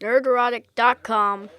Nerderotic.com.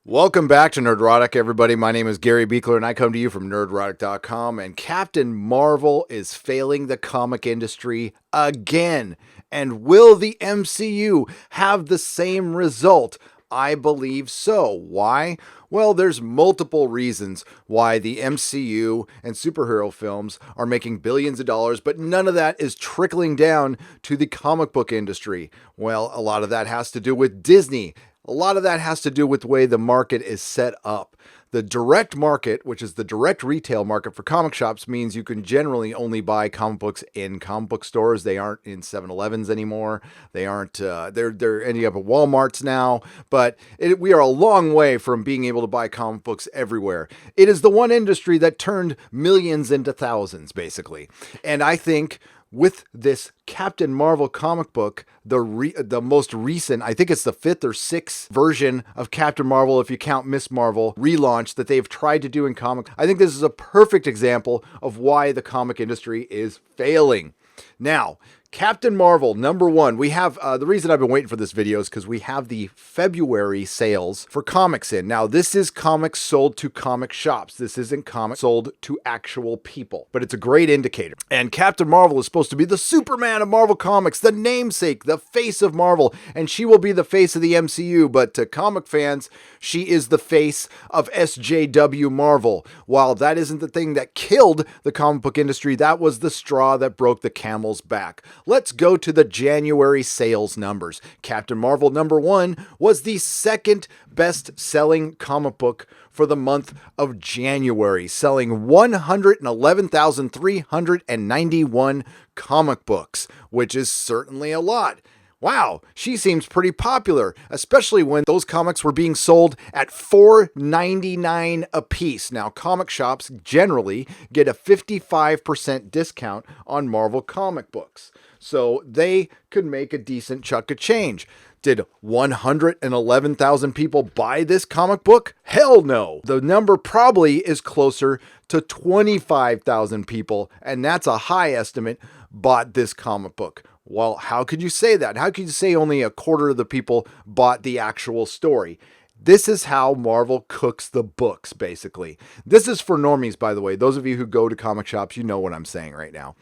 Welcome back to Nerdrotic, everybody. My name is Gary Beekler, and I come to you from Nerdrotic.com. And Captain Marvel is failing the comic industry again. And will the MCU have the same result? I believe so. Why? Well, there's multiple reasons why the MCU and superhero films are making billions of dollars, but none of that is trickling down to the comic book industry. Well, a lot of that has to do with Disney. A lot of that has to do with the way the market is set up. The direct market, which is the direct retail market for comic shops, means you can generally only buy comic books in comic book stores. They aren't in 7-Elevens anymore. They aren't. They're ending up at Walmarts now. But we are a long way from being able to buy comic books everywhere. It is the one industry that turned millions into thousands, basically. And I think with this Captain Marvel comic book, the most recent, I think it's the 5th or 6th version of Captain Marvel, if you count Miss Marvel, relaunch that they've tried to do in comics. I think this is a perfect example of why the comic industry is failing. Now, Captain Marvel, #1. We have, the reason I've been waiting for this video is because we have the February sales for comics in. Now, this is comics sold to comic shops. This isn't comics sold to actual people, but it's a great indicator. And Captain Marvel is supposed to be the Superman of Marvel Comics, the namesake, the face of Marvel, and she will be the face of the MCU, but to comic fans, she is the face of SJW Marvel. While that isn't the thing that killed the comic book industry, that was the straw that broke the camel's back. Let's go to the January sales numbers. Captain Marvel #1 was the second best-selling comic book for the month of January, selling 111,391 comic books, which is certainly a lot. Wow, she seems pretty popular, especially when those comics were being sold at $4.99 a piece. Now, comic shops generally get a 55% discount on Marvel comic books, so they could make a decent chunk of change. Did 111,000 people buy this comic book? Hell no. The number probably is closer to 25,000 people, and that's a high estimate, bought this comic book. Well, how could you say that? How could you say only a quarter of the people bought the actual story? This is how Marvel cooks the books, basically. This is for normies, by the way. Those of you who go to comic shops, you know what I'm saying right now.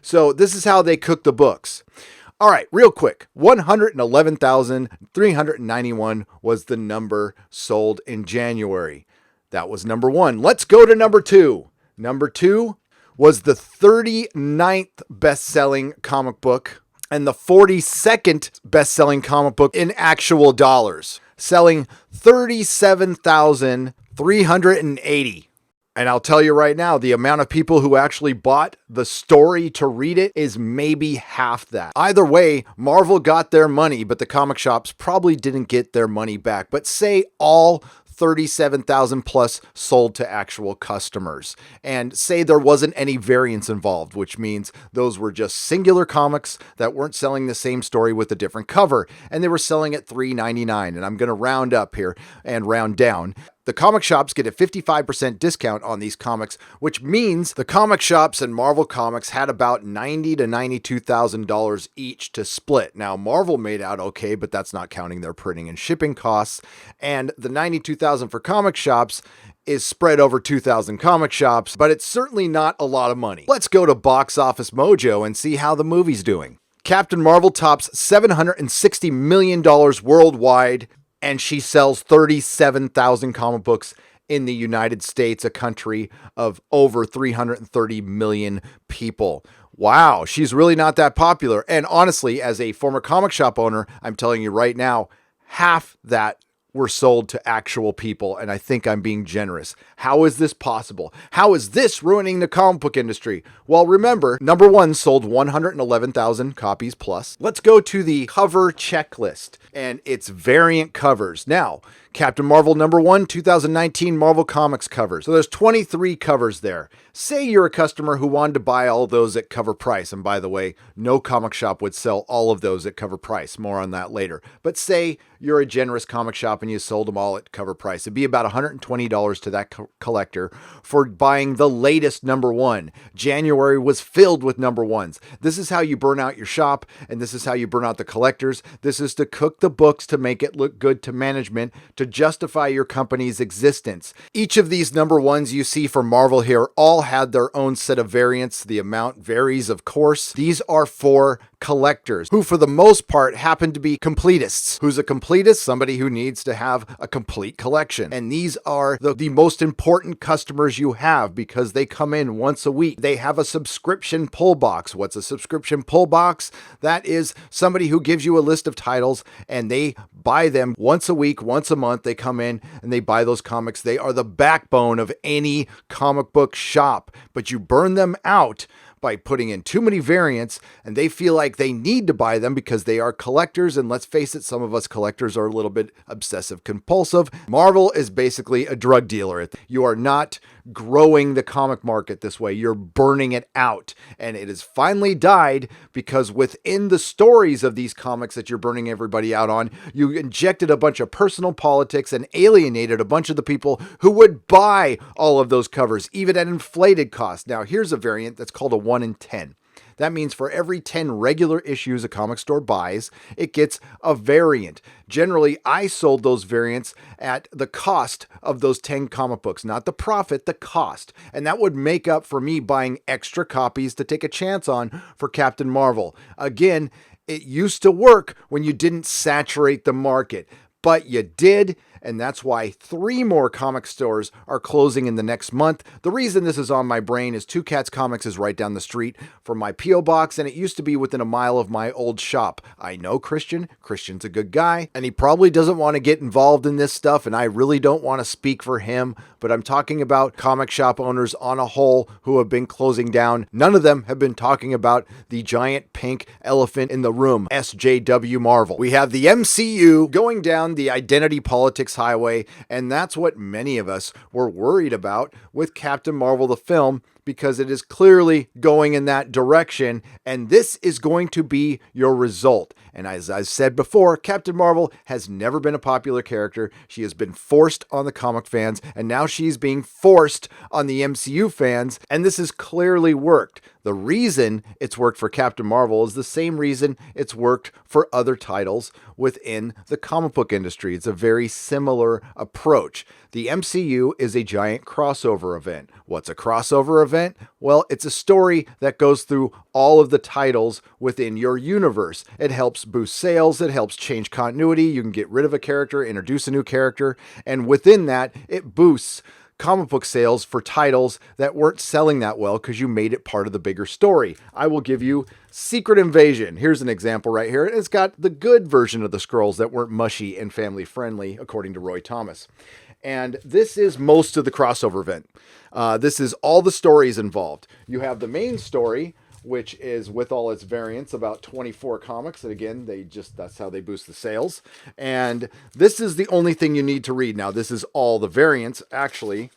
So this is how they cook the books. All right, real quick. 111,391 was the number sold in January. That was #1. Let's go to #2. #2 was the 39th best-selling comic book and the 42nd best-selling comic book in actual dollars, selling 37,380. And I'll tell you right now, the amount of people who actually bought the story to read it is maybe half that. Either way, Marvel got their money, but the comic shops probably didn't get their money back. But say all 37,000 plus sold to actual customers, and say there wasn't any variance involved, which means those were just singular comics that weren't selling the same story with a different cover, and they were selling at $3.99. And I'm going to round up here and round down. The comic shops get a 55% discount on these comics, which means the comic shops and Marvel Comics had about $90,000 to $92,000 each to split. Now, Marvel made out okay, but that's not counting their printing and shipping costs. And the $92,000 for comic shops is spread over 2,000 comic shops, but it's certainly not a lot of money. Let's go to Box Office Mojo and see how the movie's doing. Captain Marvel tops $760 million worldwide, and she sells 37,000 comic books in the United States, a country of over 330 million people. Wow, she's really not that popular. And honestly, as a former comic shop owner, I'm telling you right now, half that were sold to actual people, and I think I'm being generous. How is this possible? How is this ruining the comic book industry? Well, remember, #1 sold 111,000 copies plus. Let's go to the cover checklist and its variant covers. Now, Captain Marvel #1, 2019 Marvel Comics covers. So there's 23 covers there. Say you're a customer who wanted to buy all those at cover price. And by the way, no comic shop would sell all of those at cover price. More on that later. But say you're a generous comic shop shop and you sold them all at cover price. It'd be about $120 to that collector for buying the latest number one. January was filled with number ones. This is how you burn out your shop, and this is how you burn out the collectors. This is to cook the books to make it look good to management, to justify your company's existence. Each of these number ones you see for Marvel here all had their own set of variants. The amount varies, of course. These are for collectors who, for the most part, happen to be completists. Who's a completist? Somebody who needs to have a complete collection. And these are the most important customers you have because they come in once a week. They have a subscription pull box. What's a subscription pull box? That is somebody who gives you a list of titles and they buy them once a week, once a month. They come in and they buy those comics. They are the backbone of any comic book shop, but you burn them out by putting in too many variants, and they feel like they need to buy them because they are collectors. And let's face it, some of us collectors are a little bit obsessive compulsive. Marvel is basically a drug dealer. You are not growing the comic market this way. You're burning it out. And it has finally died because within the stories of these comics that you're burning everybody out on, you injected a bunch of personal politics and alienated a bunch of the people who would buy all of those covers, even at inflated cost. Now, here's a variant that's called a 1 in 10. That means for every 10 regular issues a comic store buys, it gets a variant. Generally, I sold those variants at the cost of those 10 comic books, not the profit, the cost. And that would make up for me buying extra copies to take a chance on for Captain Marvel. Again, it used to work when you didn't saturate the market, but you did. And that's why 3 more comic stores are closing in the next month. The reason this is on my brain is Two Cats Comics is right down the street from my P.O. box, and it used to be within a mile of my old shop. I know Christian. Christian's a good guy, and he probably doesn't want to get involved in this stuff, and I really don't want to speak for him, but I'm talking about comic shop owners on a whole who have been closing down. None of them have been talking about the giant pink elephant in the room, SJW Marvel. We have the MCU going down the identity politics highway, and that's what many of us were worried about with Captain Marvel the film, because it is clearly going in that direction, and this is going to be your result. And as I've said before, Captain Marvel has never been a popular character. She has been forced on the comic fans, and now she's being forced on the MCU fans, and this has clearly worked. The reason it's worked for Captain Marvel is the same reason it's worked for other titles within the comic book industry. It's a very similar approach. The MCU is a giant crossover event. What's a crossover event? Well, it's a story that goes through all of the titles within your universe. It helps boost sales. It helps change continuity. You can get rid of a character, introduce a new character, and within that, it boosts comic book sales for titles that weren't selling that well because you made it part of the bigger story. I will give you Secret Invasion. Here's an example right here. It's got the good version of the Skrulls that weren't mushy and family friendly, according to Roy Thomas. And this is most of the crossover event. This is all the stories involved. You have the main story, which is with all its variants, about 24 comics. And again, that's how they boost the sales. And this is the only thing you need to read. Now, this is all the variants. Actually,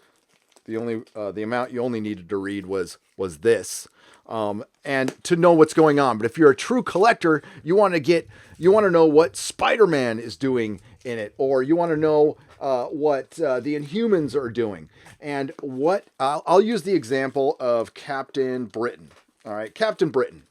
the amount you only needed to read was this. And to know what's going on. But if you're a true collector, you want to know what Spider-Man is doing in it, or you want to know what the Inhumans are doing. And I'll use the example of Captain Britain. All right, Captain Britain.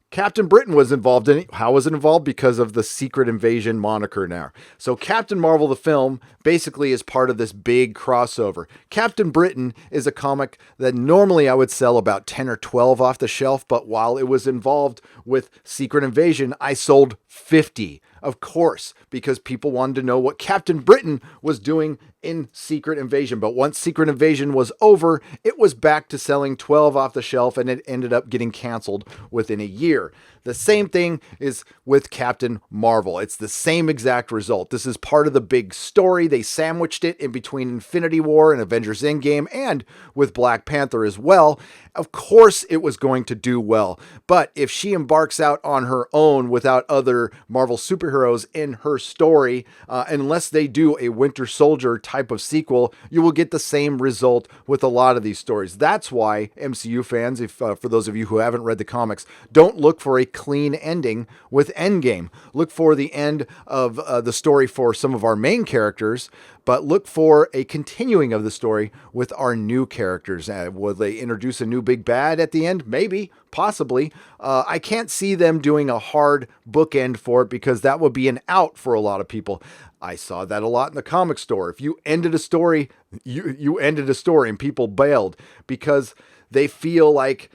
Captain Britain was involved in it. How was it involved? Because of the Secret Invasion moniker now. So Captain Marvel, the film, basically is part of this big crossover. Captain Britain is a comic that normally I would sell about 10 or 12 off the shelf, but while it was involved with Secret Invasion, I sold 50. Of course, because people wanted to know what Captain Britain was doing in Secret Invasion. But once Secret Invasion was over, it was back to selling 12 off the shelf, and it ended up getting canceled within a year. The same thing is with Captain Marvel. It's the same exact result. This is part of the big story. They sandwiched it in between Infinity War and Avengers Endgame, and with Black Panther as well. Of course it was going to do well. But if she embarks out on her own without other Marvel superheroes in her story, unless they do a Winter Soldier type of sequel, you will get the same result with a lot of these stories. That's why MCU fans, for those of you who haven't read the comics, don't look for a clean ending with Endgame. Look for the end of the story for some of our main characters, but look for a continuing of the story with our new characters. Will they introduce a new big bad at the end? Maybe, possibly. I can't see them doing a hard bookend for it because that would be an out for a lot of people. I saw that a lot in the comic store. If you ended a story, you ended a story and people bailed because they feel like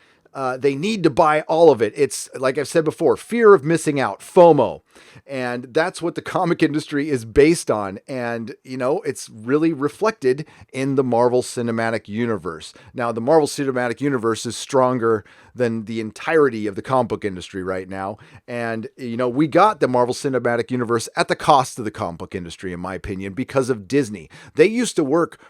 they need to buy all of it. It's, like I've said before, fear of missing out, FOMO. And that's what the comic industry is based on. And, it's really reflected in the Marvel Cinematic Universe. Now, the Marvel Cinematic Universe is stronger than the entirety of the comic book industry right now. And, we got the Marvel Cinematic Universe at the cost of the comic book industry, in my opinion, because of Disney. They used to work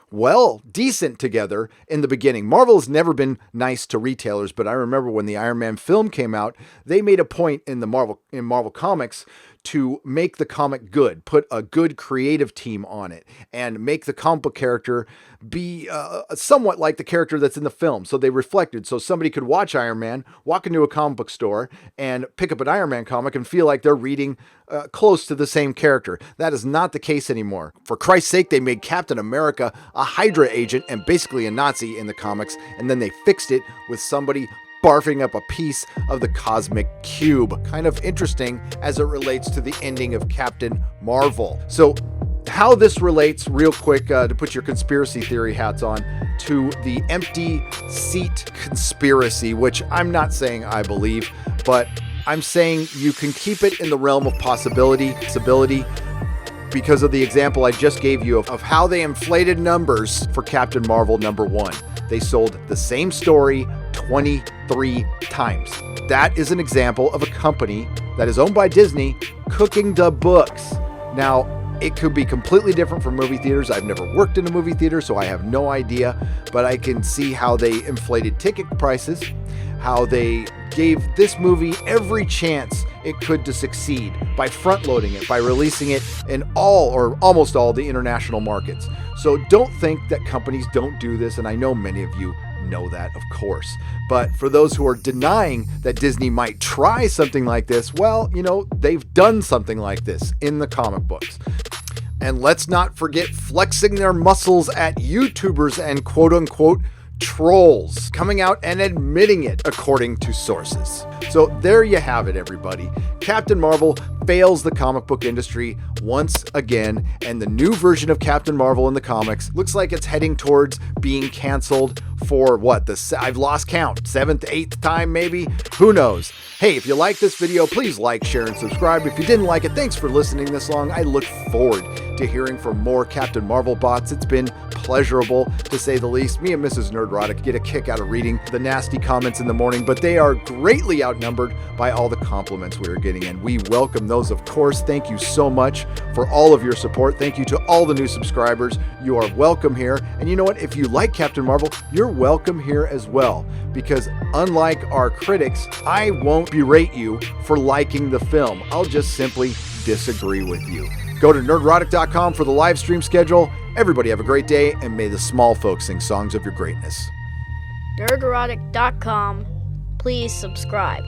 decent together in the beginning. Marvel has never been nice to retailers, but I remember when the Iron Man film came out, they made a point in Marvel Comics to make the comic good, put a good creative team on it, and make the comic book character be somewhat like the character that's in the film. So they reflected. So somebody could watch Iron Man, walk into a comic book store, and pick up an Iron Man comic and feel like they're reading close to the same character. That is not the case anymore. For Christ's sake, they made Captain America a Hydra agent and basically a Nazi in the comics, and then they fixed it with somebody barfing up a piece of the cosmic cube. Kind of interesting as it relates to the ending of Captain Marvel. So how this relates, real quick, to put your conspiracy theory hats on, to the empty seat conspiracy, which I'm not saying I believe, but I'm saying you can keep it in the realm of possibility because of the example I just gave you of how they inflated numbers for Captain Marvel #1. They sold the same story 23 times. That is an example of a company that is owned by Disney cooking the books. Now, it could be completely different from movie theaters. I've never worked in a movie theater, so I have no idea, but I can see how they inflated ticket prices, how they gave this movie every chance it could to succeed by front-loading it, by releasing it in all or almost all the international markets. So don't think that companies don't do this, and I know many of you know that, of course. But for those who are denying that Disney might try something like this, well, they've done something like this in the comic books. And let's not forget flexing their muscles at YouTubers and quote-unquote trolls, coming out and admitting it, according to sources. So there you have it, everybody. Captain Marvel fails the comic book industry once again, and the new version of Captain Marvel in the comics looks like it's heading towards being canceled for I've lost count, 7th, 8th time maybe? Who knows? Hey, if you like this video, please like, share, and subscribe. If you didn't like it, thanks for listening this long. I look forward to hearing from more Captain Marvel bots. It's been pleasurable, to say the least. Me and Mrs. Nerdrotic get a kick out of reading the nasty comments in the morning, but they are greatly outnumbered by all the compliments we are getting, and we welcome those, of course. Thank you so much for all of your support. Thank you to all the new subscribers. You are welcome here. And you know what? If you like Captain Marvel, you're welcome here as well, because unlike our critics, I won't berate you for liking the film. I'll just simply disagree with you. Go to nerdrotic.com for the live stream schedule. Everybody have a great day, and may the small folks sing songs of your greatness. Nerdrotic.com. Please subscribe.